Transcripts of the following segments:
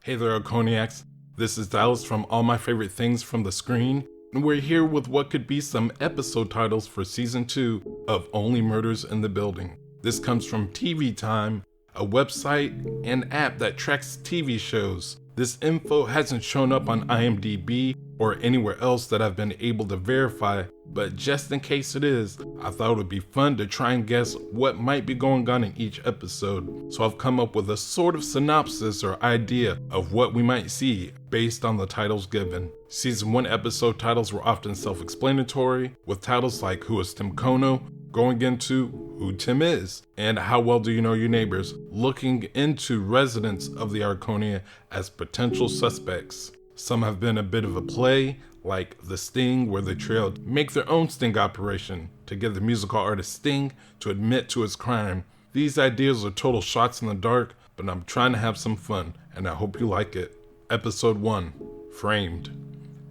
Hey there, Arconiacs. This is Dallas from All My Favorite Things from the Screen, and we're here with what could be some episode titles for Season 2 of Only Murders in the Building. This comes from TV Time, a website and app that tracks TV shows. This info hasn't shown up on IMDb or anywhere else that I've been able to verify, but just in case it is, I thought it would be fun to try and guess what might be going on in each episode. So I've come up with a sort of synopsis or idea of what we might see based on the titles given. Season 1 episode titles were often self-explanatory, with titles like Who is Tim Kono, going into who Tim is, and How Well Do You Know Your Neighbors, looking into residents of the Arconia as potential suspects. Some have been a bit of a play, like The Sting, where the trio make their own sting operation to get the musical artist Sting to admit to his crime. These ideas are total shots in the dark, but I'm trying to have some fun, and I hope you like it. Episode 1, Framed.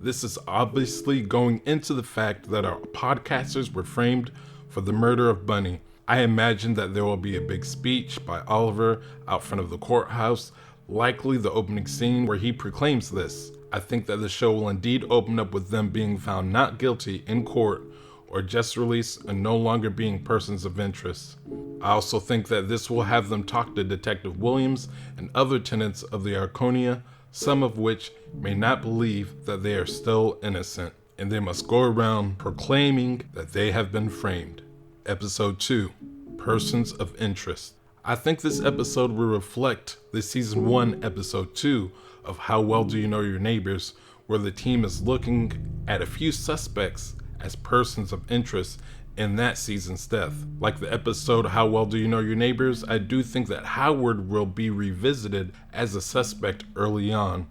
This is obviously going into the fact that our podcasters were framed for the murder of Bunny. I imagine that there will be a big speech by Oliver out front of the courthouse, likely the opening scene where he proclaims this. I think that the show will indeed open up with them being found not guilty in court or just released and no longer being persons of interest. I also think that this will have them talk to Detective Williams and other tenants of the Arconia, some of which may not believe that they are still innocent, and they must go around proclaiming that they have been framed. Episode 2, Persons of Interest. I think this episode will reflect the Season 1 Episode 2 of How Well Do You Know Your Neighbors, where the team is looking at a few suspects as persons of interest in that season's death. Like the episode How Well Do You Know Your Neighbors, I do think that Howard will be revisited as a suspect early on.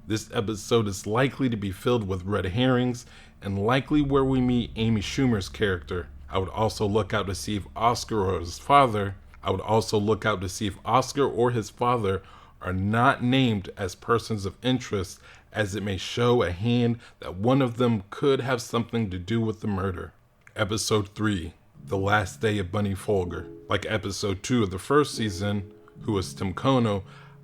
This episode is likely to be filled with red herrings and likely where we meet Amy Schumer's character. I would also look out to see if Oscar or his father are not named as persons of interest, as it may show a hand that one of them could have something to do with the murder. Episode 3, The Last Day of Bunny Folger. Like episode 2 of the first season, Who is Tim Kono,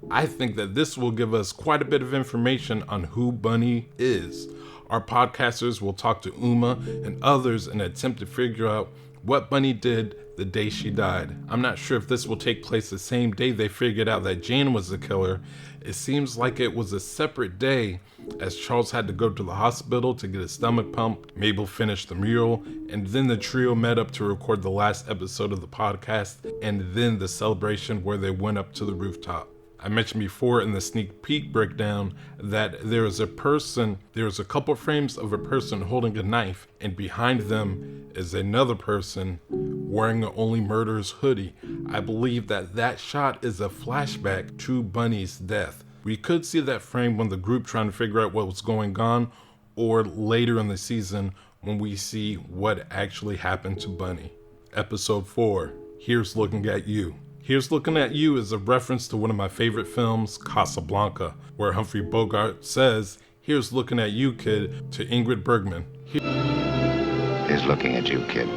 I think that this will give us quite a bit of information on who Bunny is. Our podcasters will talk to Uma and others in an attempt to figure out what Bunny did the day she died. I'm not sure if this will take place the same day they figured out that Jane was the killer. It seems like it was a separate day, as Charles had to go to the hospital to get his stomach pumped, Mabel finished the mural, and then the trio met up to record the last episode of the podcast, and then the celebration where they went up to the rooftop. I mentioned before in the sneak peek breakdown that there is a couple frames of a person holding a knife, and behind them is another person wearing an Only Murders hoodie. I believe that shot is a flashback to Bunny's death. We could see that frame when the group trying to figure out what was going on, or later in the season when we see what actually happened to Bunny. Episode 4, Here's Looking at You. Here's Looking at You is a reference to one of my favorite films, Casablanca, where Humphrey Bogart says, "Here's looking at you, kid," to Ingrid Bergman. Here's looking at you, kid.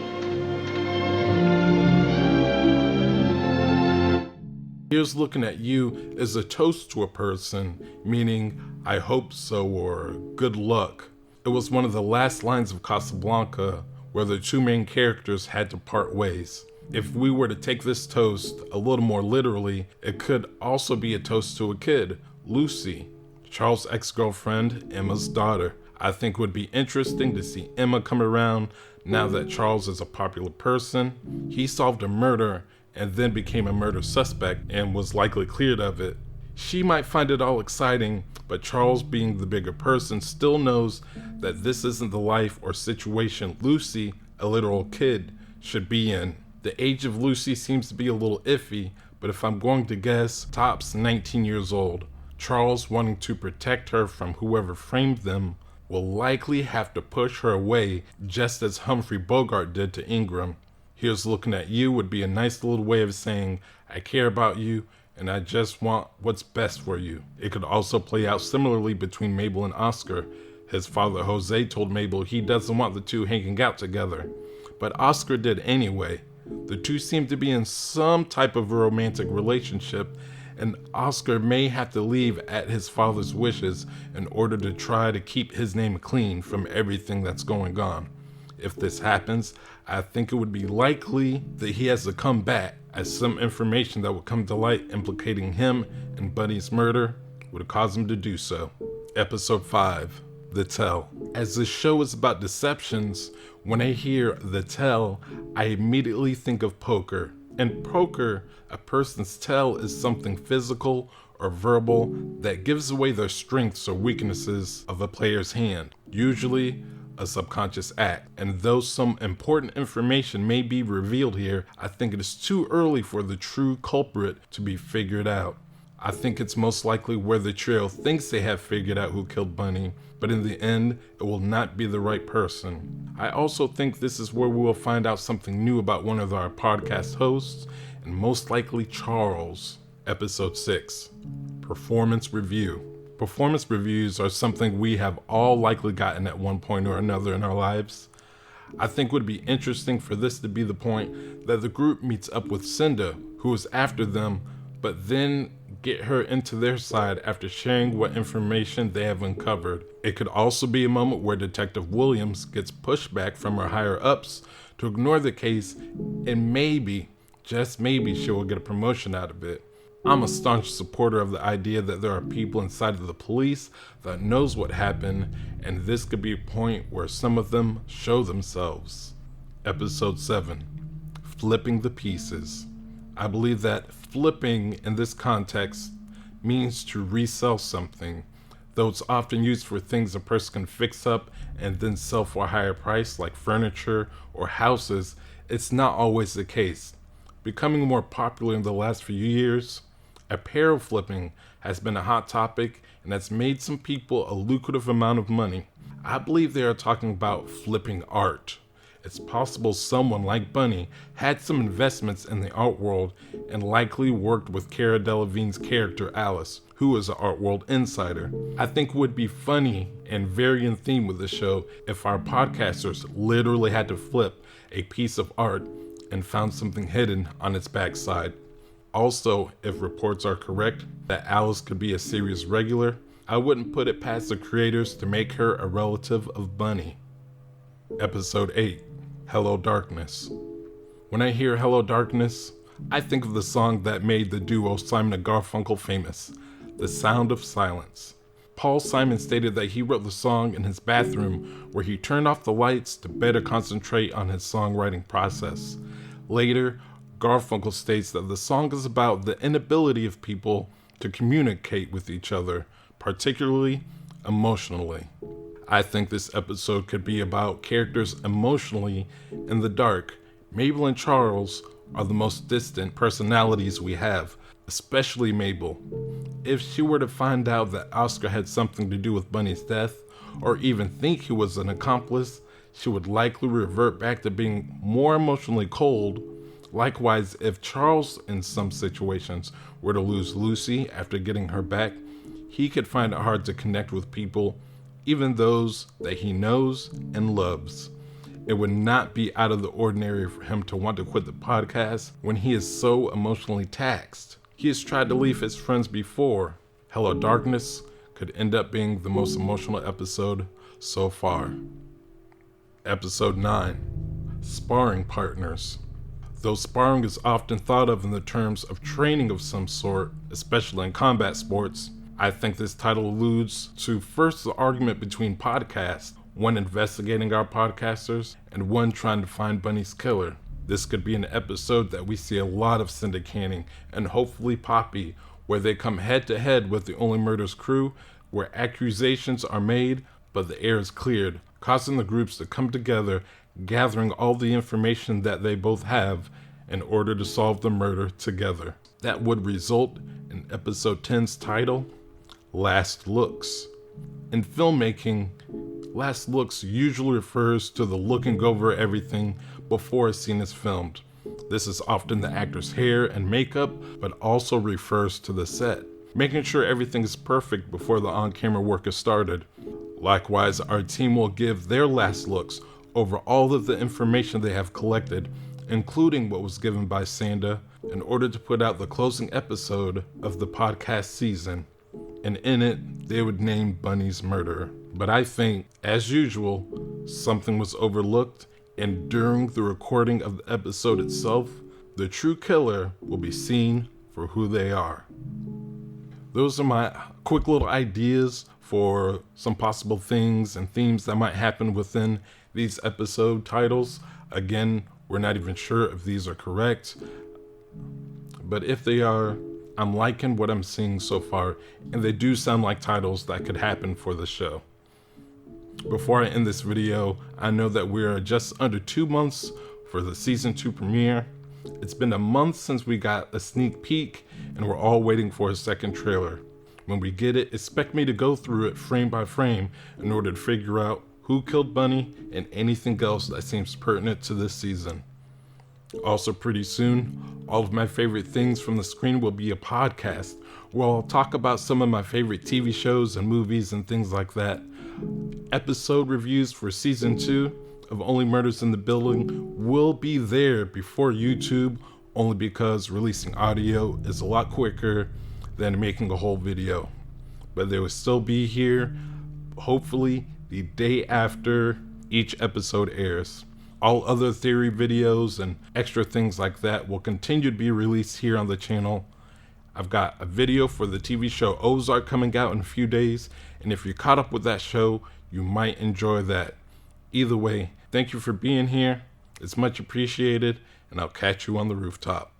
Here's Looking at You is a toast to a person, meaning I hope so or good luck. It was one of the last lines of Casablanca where the two main characters had to part ways. If we were to take this toast a little more literally, it could also be a toast to a kid, Lucy, Charles' ex-girlfriend, Emma's daughter. I think it would be interesting to see Emma come around now that Charles is a popular person. He solved a murder and then became a murder suspect and was likely cleared of it. She might find it all exciting, but Charles, being the bigger person, still knows that this isn't the life or situation Lucy, a literal kid, should be in. The age of Lucy seems to be a little iffy, but if I'm going to guess, tops 19 years old. Charles, wanting to protect her from whoever framed them, will likely have to push her away, just as Humphrey Bogart did to Ingram. Here's Looking at You would be a nice little way of saying, I care about you, and I just want what's best for you. It could also play out similarly between Mabel and Oscar. His father Jose told Mabel he doesn't want the two hanging out together, but Oscar did anyway. The two seem to be in some type of a romantic relationship, and Oscar may have to leave at his father's wishes in order to try to keep his name clean from everything that's going on. If this happens, I think it would be likely that he has to come back, as some information that would come to light implicating him in Bunny's murder would cause him to do so. Episode 5, The Tell. As this show is about deceptions, when I hear The Tell, I immediately think of poker. In poker, a person's tell is something physical or verbal that gives away their strengths or weaknesses of a player's hand, usually a subconscious act. And though some important information may be revealed here, I think it is too early for the true culprit to be figured out. I think it's most likely where the trio thinks they have figured out who killed Bunny, but in the end, it will not be the right person. I also think this is where we will find out something new about one of our podcast hosts, and most likely Charles. Episode 6, Performance Review. Performance reviews are something we have all likely gotten at one point or another in our lives. I think it would be interesting for this to be the point that the group meets up with Cinda, who is after them, but then get her into their side after sharing what information they have uncovered. It could also be a moment where Detective Williams gets pushback from her higher ups to ignore the case, and maybe, just maybe, she will get a promotion out of it. I'm a staunch supporter of the idea that there are people inside of the police that knows what happened, and this could be a point where some of them show themselves. Episode 7, Flipping the Pieces. I believe that flipping in this context means to resell something, though it's often used for things a person can fix up and then sell for a higher price, like furniture or houses. It's not always the case. Becoming more popular in the last few years, apparel flipping has been a hot topic and has made some people a lucrative amount of money. I believe they are talking about flipping art. It's possible someone like Bunny had some investments in the art world and likely worked with Cara Delevingne's character Alice, who is an art world insider. I think it would be funny and very in theme with the show if our podcasters literally had to flip a piece of art and found something hidden on its backside. Also, if reports are correct that Alice could be a series regular, I wouldn't put it past the creators to make her a relative of Bunny. Episode 8, Hello Darkness. When I hear Hello Darkness, I think of the song that made the duo Simon and Garfunkel famous, The Sound of Silence. Paul Simon stated that he wrote the song in his bathroom where he turned off the lights to better concentrate on his songwriting process. Later, Garfunkel states that the song is about the inability of people to communicate with each other, particularly emotionally. I think this episode could be about characters emotionally in the dark. Mabel and Charles are the most distant personalities we have, especially Mabel. If she were to find out that Oscar had something to do with Bunny's death, or even think he was an accomplice, she would likely revert back to being more emotionally cold. Likewise, if Charles, in some situations, were to lose Lucy after getting her back, he could find it hard to connect with people, even those that he knows and loves. It would not be out of the ordinary for him to want to quit the podcast when he is so emotionally taxed. He has tried to leave his friends before. Hello Darkness could end up being the most emotional episode so far. Episode 9, Sparring Partners. Though sparring is often thought of in the terms of training of some sort, especially in combat sports, I think this title alludes to first the argument between podcasts, one investigating our podcasters and one trying to find Bunny's killer. This could be an episode that we see a lot of syndicating and hopefully Poppy, where they come head to head with the Only Murders crew, where accusations are made but the air is cleared, causing the groups to come together, gathering all the information that they both have in order to solve the murder together. That would result in episode 10's title, Last Looks. In filmmaking, Last Looks usually refers to the looking over everything before a scene is filmed. This is often the actor's hair and makeup, but also refers to the set, making sure everything is perfect before the on-camera work is started. Likewise, our team will give their last looks over all of the information they have collected, including what was given by Sanda, in order to put out the closing episode of the podcast season, and in it, they would name Bunny's murderer. But I think, as usual, something was overlooked, and during the recording of the episode itself, the true killer will be seen for who they are. Those are my quick little ideas for some possible things and themes that might happen within these episode titles. Again, we're not even sure if these are correct, but if they are, I'm liking what I'm seeing so far, and they do sound like titles that could happen for the show. Before I end this video, I know that we are just under 2 months for the season 2 premiere. It's been a month since we got a sneak peek, and we're all waiting for a second trailer. When we get it, expect me to go through it frame by frame in order to figure out who killed Bunny and anything else that seems pertinent to this season. Also pretty soon, all of my favorite things from the screen will be a podcast where I'll talk about some of my favorite TV shows and movies and things like that. Episode reviews for season 2 of Only Murders in the Building will be there before YouTube, only because releasing audio is a lot quicker than making a whole video. But they will still be here, hopefully the day after each episode airs. All other theory videos and extra things like that will continue to be released here on the channel. I've got a video for the TV show Ozark coming out in a few days, and if you're caught up with that show, you might enjoy that. Either way, thank you for being here. It's much appreciated, and I'll catch you on the rooftop.